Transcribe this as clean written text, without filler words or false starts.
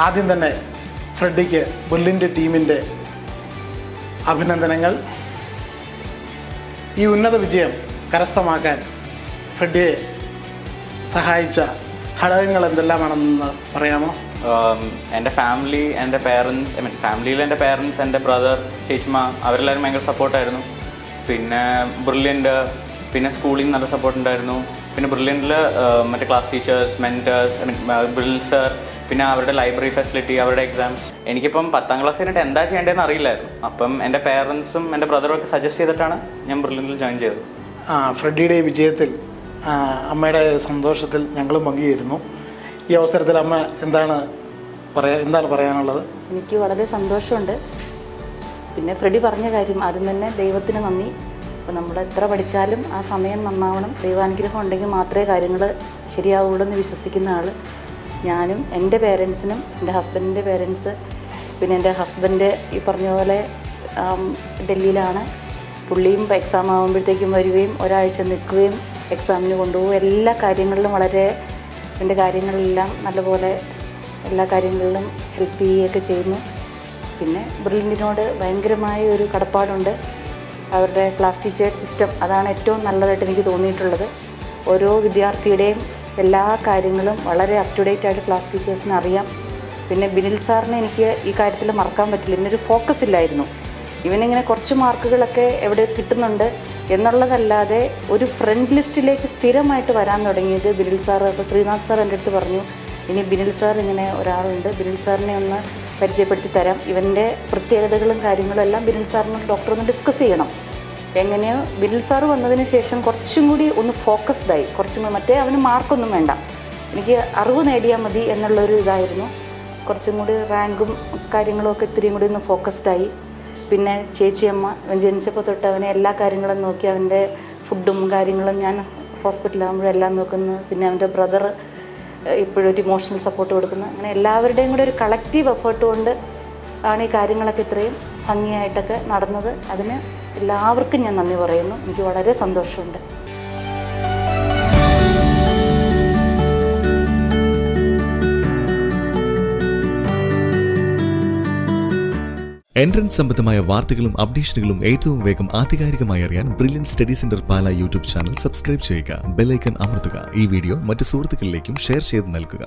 ആദ്യം തന്നെ ഫ്രെഡിക്ക് ബെർലിൻ്റെ ടീമിൻ്റെ അഭിനന്ദനങ്ങൾ. ഈ ഉന്നത വിജയം കരസ്ഥമാക്കാൻ ഫ്രെഡിയെ സഹായിച്ച ഘടകങ്ങൾ എന്തെല്ലാമാണെന്ന് പറയാമോ? എൻ്റെ ഫാമിലി, എൻ്റെ പേരൻസ്, ഫാമിലിയിൽ എൻ്റെ പേരൻസ്, എൻ്റെ ബ്രദർ, ചേച്ചിമ്മ, അവരെല്ലാവരും ഭയങ്കര സപ്പോർട്ടായിരുന്നു. പിന്നെ ബ്രില്യൻ്റ്, പിന്നെ സ്കൂളിൽ നിന്ന് നല്ല സപ്പോർട്ട് ഉണ്ടായിരുന്നു. പിന്നെ ബ്രില്യൻ്റിൽ മറ്റേ ക്ലാസ് ടീച്ചേഴ്സ്, മെൻറ്റേഴ്സ്, ബ്രിൽ സർ, പിന്നെ അവരുടെ ലൈബ്രറി ഫെസിലിറ്റി, അവരുടെ എക്സാംസ്. എനിക്കിപ്പം 10ാം ക്ലാസ് കഴിഞ്ഞിട്ട് എന്താ ചെയ്യേണ്ടതെന്ന് അറിയില്ലായിരുന്നു. അപ്പം എൻ്റെ പേരൻസും എൻ്റെ ബ്രദറും ഒക്കെ സജസ്റ്റ് ചെയ്തിട്ടാണ് ഞാൻ ബ്രില്യൻ്റിൽ ജോയിൻ ചെയ്തത്. ഫ്രെഡിയുടെ വിജയത്തിൽ അമ്മയുടെ സന്തോഷത്തിൽ ഞങ്ങളും പങ്കുചേരുന്നു. ഈ അവസരത്തിൽ അമ്മ എന്താണ് പറയാനുള്ളത്? എനിക്ക് വളരെ സന്തോഷമുണ്ട്. പിന്നെ ഫ്രെഡി പറഞ്ഞ കാര്യം ആദ്യം തന്നെ ദൈവത്തിന് നന്ദി. അപ്പോൾ നമ്മൾ എത്ര പഠിച്ചാലും ആ സമയം നന്നാവണം, ദൈവാനുഗ്രഹം ഉണ്ടെങ്കിൽ മാത്രമേ കാര്യങ്ങൾ ശരിയാവുള്ളൂ എന്ന് വിശ്വസിക്കുന്ന ആൾ ഞാനും. എൻ്റെ പേരൻസിനും, എൻ്റെ ഹസ്ബൻഡിൻ്റെ പേരൻസ്, പിന്നെ എൻ്റെ ഹസ്ബൻഡ് ഈ പറഞ്ഞ പോലെ ഡൽഹിയിലാണ്. പുള്ളിയും എക്സാം ആകുമ്പോഴത്തേക്കും വരികയും ഒരാഴ്ച നിൽക്കുകയും എക്സാമിന് കൊണ്ടുപോകും. എല്ലാ കാര്യങ്ങളിലും വളരെ എൻ്റെ കാര്യങ്ങളെല്ലാം നല്ലപോലെ എല്ലാ കാര്യങ്ങളിലും ഹെൽപ്പ് ചെയ്യുകയൊക്കെ ചെയ്യുന്നു. പിന്നെ ബ്രില്യൻറ്റിനോട് ഭയങ്കരമായ ഒരു കടപ്പാടുണ്ട്. അവരുടെ ക്ലാസ് ടീച്ചേഴ്സ് സിസ്റ്റം അതാണ് ഏറ്റവും നല്ലതായിട്ട് എനിക്ക് തോന്നിയിട്ടുള്ളത്. ഓരോ വിദ്യാർത്ഥിയുടെയും എല്ലാ കാര്യങ്ങളും വളരെ അപ് ടു ഡേറ്റ് ആയിട്ട് ക്ലാസ് ടീച്ചേഴ്സിന് അറിയാം. പിന്നെ ബിനിൽ സാറിനെ എനിക്ക് ഈ കാര്യത്തിൽ മറക്കാൻ പറ്റില്ല. ഇവനൊരു ഫോക്കസ് ഇല്ലായിരുന്നു. ഇവനിങ്ങനെ കുറച്ച് മാർക്കുകളൊക്കെ എവിടെ കിട്ടുന്നുണ്ട് എന്നുള്ളതല്ലാതെ ഒരു ഫ്രണ്ട് ലിസ്റ്റിലേക്ക് സ്ഥിരമായിട്ട് വരാൻ തുടങ്ങിയത് ബിനിൽ സാർ. അപ്പോൾ ശ്രീനാഥ് സാർ എൻ്റെ അടുത്ത് പറഞ്ഞു, ഇനി ബിനിൽ സാർ ഇങ്ങനെ ഒരാളുണ്ട്, ബിനിൽ സാറിനെ ഒന്ന് പരിചയപ്പെടുത്തി തരാം, ഇവൻ്റെ പ്രത്യേകതകളും കാര്യങ്ങളും എല്ലാം ബിനിൽ സാറിനോട് ഡോക്ടറൊന്ന് ഡിസ്കസ് ചെയ്യണം. എങ്ങനെയോ ബിനിൽ സാർ വന്നതിന് ശേഷം കുറച്ചും കൂടി ഒന്ന് ഫോക്കസ്ഡായി. കുറച്ചും കൂടി മറ്റേ അവന് മാർക്കൊന്നും വേണ്ട, എനിക്ക് അറിവ് നേടിയാൽ മതി എന്നുള്ളൊരു ഇതായിരുന്നു. കുറച്ചും കൂടി റാങ്കും കാര്യങ്ങളും ഒക്കെ ഇത്തിരിയും കൂടി ഒന്ന് ഫോക്കസ്ഡായി. പിന്നെ ചേച്ചിയമ്മ ജനിച്ചപ്പോൾ തൊട്ട് അവനെ എല്ലാ കാര്യങ്ങളും നോക്കി, അവൻ്റെ ഫുഡും കാര്യങ്ങളും ഞാൻ ഹോസ്പിറ്റലാകുമ്പോഴെല്ലാം നോക്കുന്നു. പിന്നെ അവൻ്റെ ബ്രദർ ഇപ്പോഴും ഒരു ഇമോഷണൽ സപ്പോർട്ട് കൊടുക്കുന്നു. അങ്ങനെ എല്ലാവരുടെയും കൂടെ ഒരു കളക്റ്റീവ് എഫേർട്ട് കൊണ്ട് ആണ് ഈ കാര്യങ്ങളൊക്കെ ഇത്രയും ഭംഗിയായിട്ടൊക്കെ നടന്നത്. അതിന് എല്ലാവർക്കും ഞാൻ നന്ദി പറയുന്നു. എനിക്ക് വളരെ സന്തോഷമുണ്ട്. എൻട്രൻസ് സംബന്ധമായ വാർത്തകളും അപ്ഡേഷനുകളും ഏറ്റവും വേഗം ആധികാരികമായി അറിയാൻ ബ്രില്യൻറ്റ് സ്റ്റഡി സെന്റർ പാല യൂട്യൂബ് ചാനൽ സബ്സ്ക്രൈബ് ചെയ്യുക. ബെൽ ഐക്കൺ അമർത്തുക. ഈ വീഡിയോ മറ്റ് സുഹൃത്തുക്കളിലേക്കും ഷെയർ ചെയ്ത് നൽകുക.